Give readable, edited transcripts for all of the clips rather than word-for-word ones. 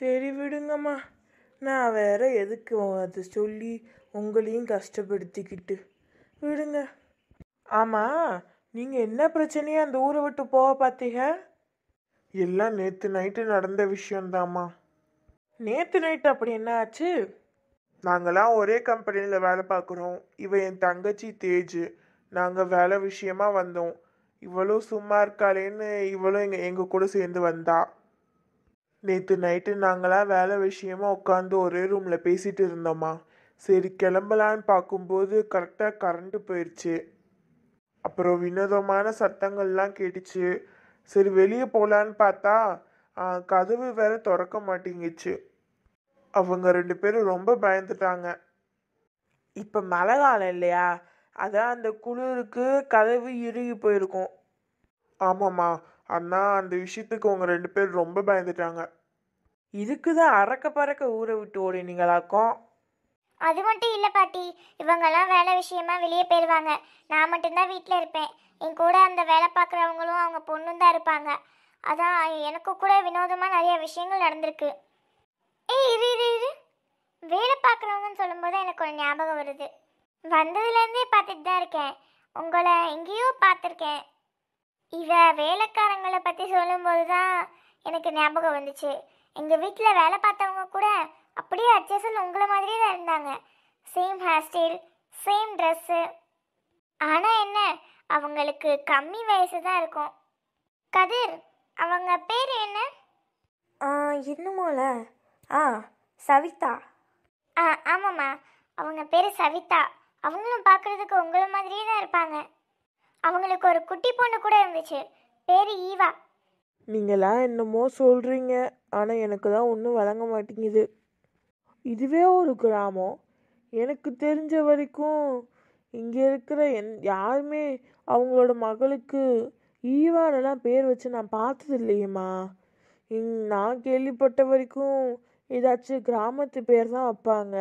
சரி விடுங்கம்மா. நான் வேற எதுக்கு அது சொல்லி உங்களையும் கஷ்டப்படுத்திக்கிட்டு விடுங்க. ஆமாம், நீங்கள் என்ன பிரச்சனையா அந்த ஊரை விட்டு போக பார்த்தீங்க? எல்லாம் நேற்று நைட்டு நடந்த விஷயந்தாம்மா. நேற்று நைட்டு அப்படி என்ன ஆச்சு? நாங்களாம் ஒரே கம்பெனியில் வேலை பார்க்குறோம். என் தங்கச்சி தேஜ். நாங்கள் வேலை விஷயமா வந்தோம். இவளும் சும்மா இருக்காளேன்னு இவளும் எங்கள் கூட சேர்ந்து வந்தா. நேற்று நைட்டு நாங்களாம் வேலை விஷயமா உட்காந்து ஒரே ரூமில் பேசிகிட்டு இருந்தோம்மா. சரி கிளம்பலான்னு பார்க்கும்போது கரெக்டாக கரண்ட்டு போயிடுச்சு. அப்புறம் வினோதமான சத்தங்கள்லாம் கேட்டுச்சு. சரி வெளியே போகலான்னு பார்த்தா கதவு வேற திறக்க மாட்டேங்குச்சு. அவங்க 2 பேரும் ரொம்ப பயந்துட்டாங்க. இப்போ மழை காலம் இல்லையா, அதான் அந்த குளிருக்கு கதவு இறுகி போயிருக்கும். ஆமாம்மா, ஆனால் அந்த விஷயத்துக்கு அவங்க 2 பேரும் ரொம்ப பயந்துட்டாங்க. இதுக்கு தான் அறக்க பறக்க ஊரை விட்டு ஓடினீங்களாக்கும். அது மட்டும் இல்லை பாட்டி, இவங்கெல்லாம் வேலை விஷயமா வெளியே போயிடுவாங்க. நான் மட்டும்தான் வீட்டில் இருப்பேன். என் கூட அந்த வேலை பார்க்குறவங்களும் அவங்க பொண்ணும் தான் இருப்பாங்க. அதான் எனக்கு கூட வினோதமாக நிறைய விஷயங்கள் நடந்திருக்கு. ஏய் இரு இரு இரு, வேலை பார்க்குறவங்கன்னு சொல்லும்போது எனக்கு ஒரு ஞாபகம் வருது. வந்ததுலேருந்தே பார்த்துட்டு தான் இருக்கேன், உங்களை எங்கேயோ பார்த்துருக்கேன். இவ வேலைக்காரங்களை பற்றி சொல்லும்போது தான் எனக்கு ஞாபகம் வந்துச்சு. எங்கள் வீட்டில் வேலை பார்த்தவங்க கூட அப்படியே அட்ஜஸ்ட் உங்களை மாதிரியே தான் இருந்தாங்க. Same hair style, same dress. ஆனால் என்ன, அவங்களுக்கு கம்மி வயசு தான் இருக்கும். கதிர், அவங்க பேர் என்ன? என்னமோல சவிதா. ஆமாம்மா, அவங்க பேர் சவிதா. அவங்களும் பார்க்குறதுக்கு உங்களை மாதிரியே தான் இருப்பாங்க. அவங்களுக்கு ஒரு குட்டி பொண்ணு கூட இருந்துச்சு, பேர் ஈவா. நீங்களாம் என்னமோ சொல்கிறீங்க, ஆனால் எனக்கு தான் ஒன்றும் வழங்க மாட்டேங்குது. இதுவே ஒரு கிராமம். எனக்கு தெரிஞ்ச வரைக்கும் இங்கே இருக்கிற யாருமே அவங்களோட மகளுக்கு ஈவானெல்லாம் பேர் வச்சு நான் பார்த்தது இல்லையேம்மா. நான் கேள்விப்பட்ட வரைக்கும் ஏதாச்சும் கிராமத்து பேர் தான் வைப்பாங்க.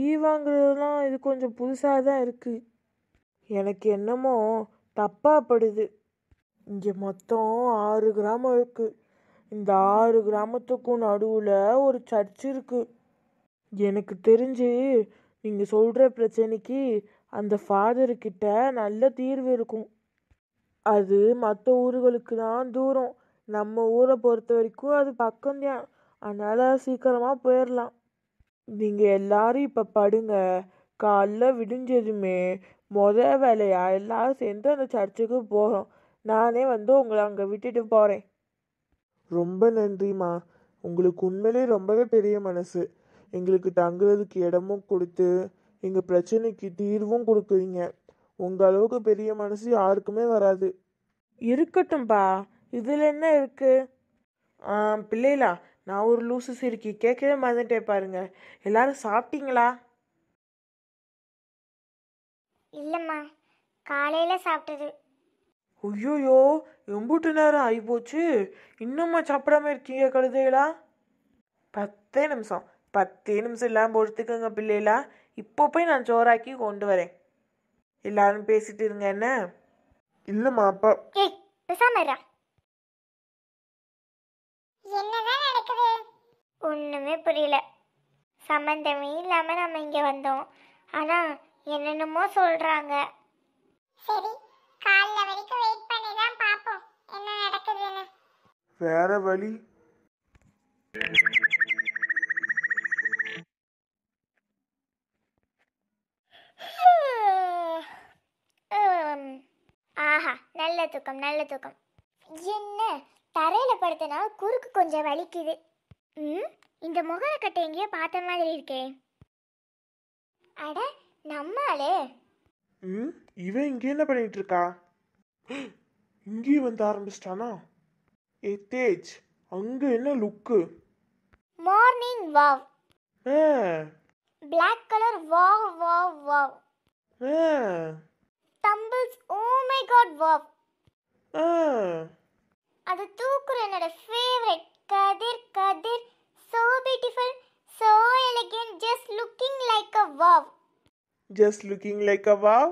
ஈவாங்கிறதுலாம் இது கொஞ்சம் புதுசாக தான் இருக்குது. எனக்கு என்னமோ தப்பாக படுது. இங்கே மொத்தம் 6 கிராமம் இருக்குது. இந்த 6 கிராமத்துக்கும் நடுவில் ஒரு சர்ச் இருக்குது. எனக்கு தெரிஞ்சு நீங்கள் சொல்கிற பிரச்சனைக்கு அந்த ஃபாதர்கிட்ட நல்ல தீர்வு இருக்கும். அது மற்ற ஊர்களுக்கு தான் தூரம். நம்ம ஊரை பொறுத்த வரைக்கும் அது பக்கம்தான். அதனால் சீக்கிரமாக போயிடலாம். நீங்கள் எல்லாரும் இப்போ படுங்க. காலைல விடிஞ்சதுமே வேலையாக எல்லாரும் சேர்ந்து அந்த சர்ச்சுக்கு போகிறோம். நானே வந்து உங்களை அங்கே விட்டுட்டு போகிறேன். ரொம்ப நன்றிம்மா. உங்களுக்கு உண்மையிலே ரொம்பவே பெரிய மனசு. எங்களுக்கு தங்குறதுக்கு இடமும் கொடுத்து எங்கள் பிரச்சனைக்கு தீர்வும் கொடுக்குறீங்க. உங்கள் அளவுக்கு பெரிய மனசு யாருக்குமே வராது. இருக்கட்டும்பா, இதில் என்ன இருக்கு? பிள்ளைகளா, நான் ஒரு லூசு சிரிக்கி கேட்கவே மறந்துட்டே பாருங்க. எல்லாரும் சாப்பிட்டீங்களா? இல்லைம்மா, காலையில் சாப்பிட்டது. ஐயோயோ, எம்பூட்டு நேரம் ஆகிப்போச்சு. இன்னும்மா சாப்பிடாம இருக்கீங்க கழுதைகளா? 10 நிமிஷம் 10 நிமிஷம் இல்லாமல் பொறுத்துக்கோங்க பிள்ளைகளா. இப்போ போய் நான் சோறாக்கி கொண்டு வரேன். எல்லாரும் பேசிட்டு இருங்க. என்ன? இல்லைம்மா அப்பா. ஏய் பேசாம. என்னதான் நடக்குது? ஒண்ணுமே புரியல. சம்பந்தமே இல்லாம நம்ம இங்க வந்தோம், ஆனா என்னென்னமோ சொல்றாங்க. சரி, காலைல வரைக்கும் வெயிட் பண்ணி தான் பாப்போம் என்ன நடக்குதுன்னு. வேற வழி. ஆஹா, நல்ல தூக்கம் நல்ல தூக்கம். என்ன, தரையில படுத்தனா குறுக்கு கொஞ்சம் வலிக்குது. இந்த முகரக்கட்டை எங்கேயோ பார்த்த மாதிரி இருக்கே. அட நம்மளே. இவன் இங்கே என்ன பண்ணிட்டு இருக்கா? இங்கேயும் வந்து ஆரம்பிச்சிட்டானா? ஏ தேஜ், அங்க என்ன look? Morning wow. Black color, wow wow wow. Tumbles, oh my god, wow. அது தூக்குற என்னோட favourite. Kathir Kathir, so beautiful, so elegant, just looking like a wow. Just looking like a wow?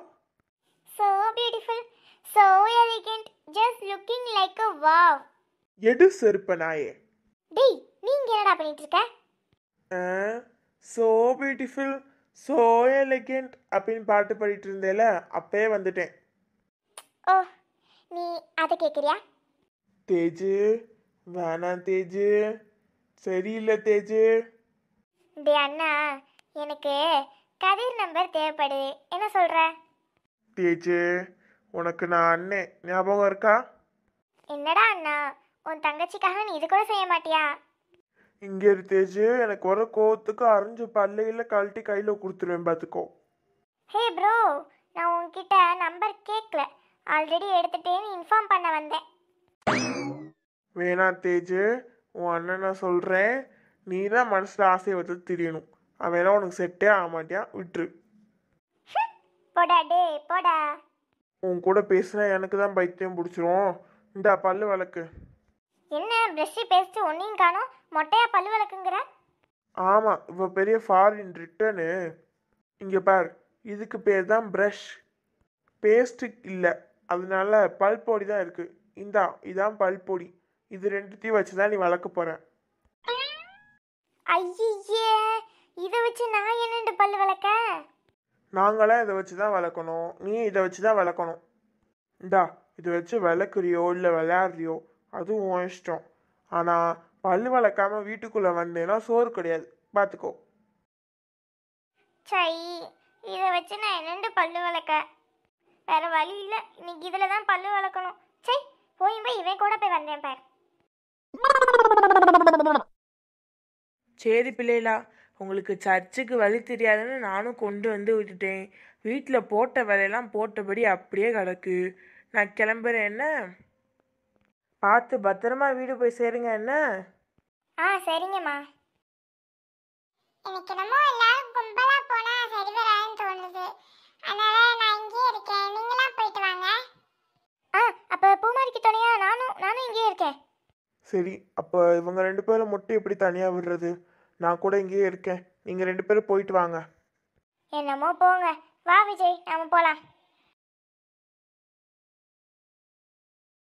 So beautiful, so elegant, just looking like a wow. எடு செருப்ப நாயே. டேய் நீங்க இங்கே என்னடா பண்ணிட்டு இருக்க? ஸோ பியூட்டிஃபுல், ஸோ எலிகென்ட் அப்படின்னு பாட்டு பாடிட்டு இருந்தேல, அப்பயே வந்துட்டேன். ஓ, நீ அதை கேட்குறியா? தேஜு, வேணாம் தேஜு, சரியில்லை தேஜு. டே அண்ணா, எனக்கு கதிர் நம்பர் தேவைப்படுது, என்ன சொல்ற? தேஜு, உனக்கு நான் அண்ணன் ஞாபகம் இருக்கா? என்னடா அண்ணா, உன் தங்கச்சிக்காக நீ இது கூட செய்ய மாட்டியா? இங்கே இரு தேஜு, எனக்கு வர கோவத்துக்கு அரைஞ்சு பல்லையில கழட்டி கையில் கொடுத்துருவேன் பார்த்துக்கோ. ஹே ப்ரோ, நான் உன்கிட்ட நம்பர் கேட்கல, ஆல்ரெடி எடுத்துட்டேன்னு இன்ஃபார்ம் பண்ண வந்தேன். வேணாம் தேஜு, உன் அண்ணன் நான் சொல்கிறேன், நீ தான் மனசில் ஆசையை வச்சு தெரியணும். அவன் உனக்கு செட்டே ஆக மாட்டியான், விட்டுரு. போடா டே போடா. உன் கூட பேசுனா எனக்கு தான் பைத்தியம் பிடிச்சிரும். இந்தா பல்லு வழக்கு. என்ன ப்ரஷ்ஷு பேஸ்ட்டு ஒன்றையும் காணோம், மொட்டையா பல்லு விளக்குங்கிற? ஆமாம், இப்போ பெரிய ஃபாரின் ரிட்டர்னு. இங்கே பார், இதுக்கு பேர் தான் ப்ரஷ், பேஸ்ட்டு இல்லை. அதனால பல் பொடி தான் இருக்குது. இதான் பல் பொடி. இது ரெண்டுத்தையும் வச்சு தான் நீ வளர்க்க போகிற. ஐயே, இதை வச்சு நான் என்னண்டு பல்லு விளக்க? நாங்களாம் இதை வச்சு தான் வளர்க்கணும், நீ இதை வச்சு தான் வளர்க்கணும். இதை வச்சு விளக்குறியோ இல்லை விளையாடுறியோ அதுவும் உன் இஷ்டம். ஆனால் பல்லு வளர்க்காம வீட்டுக்குள்ளே வந்தேன்னா சோறு கிடையாது, பார்த்துக்கோ. சை, இதை வச்சு நான் என்னண்டு பல்லு விளக்க? வேற வழி இல்லை, இன்னைக்கு இதில் தான் பல்லு விளக்கணும். சை, போய் இவன் கூட போய் வந்தேன் பார். சரி பிள்ளைகளா, உங்களுக்கு சர்ச்சுக்கு வழி தெரியாதுன்னு நானும் கொண்டு வந்து விட்டுட்டேன். வீட்டில் போட்ட வேலையெல்லாம் போட்டபடி அப்படியே கிடக்கு. நான் கிளம்புறேன் என்ன? பார்த்து பத்திரமா வீடு போய் சேருங்க என்ன? சரிங்கம்மா. எனக்கு என்னமோ எல்லாரும் கும்பலா போனா சரி வராதுன்னு தோணுது. அதனால நான் இங்கேயே இருக்கேன், நீங்களாம் போயிட்டு வாங்க. அப்ப பூமாரிக்கு துணையா நானும் இங்கேயே இருக்கேன். சரி, அப்போ இவங்க 2 பேரும் மட்டும் எப்படி தனியாக விடுறது? நான் கூட இங்கேயே இருக்கேன், நீங்கள் 2 பேரும் போயிட்டு வாங்க. என்னமோ போங்க. வா விஜய், நாம போலாம்.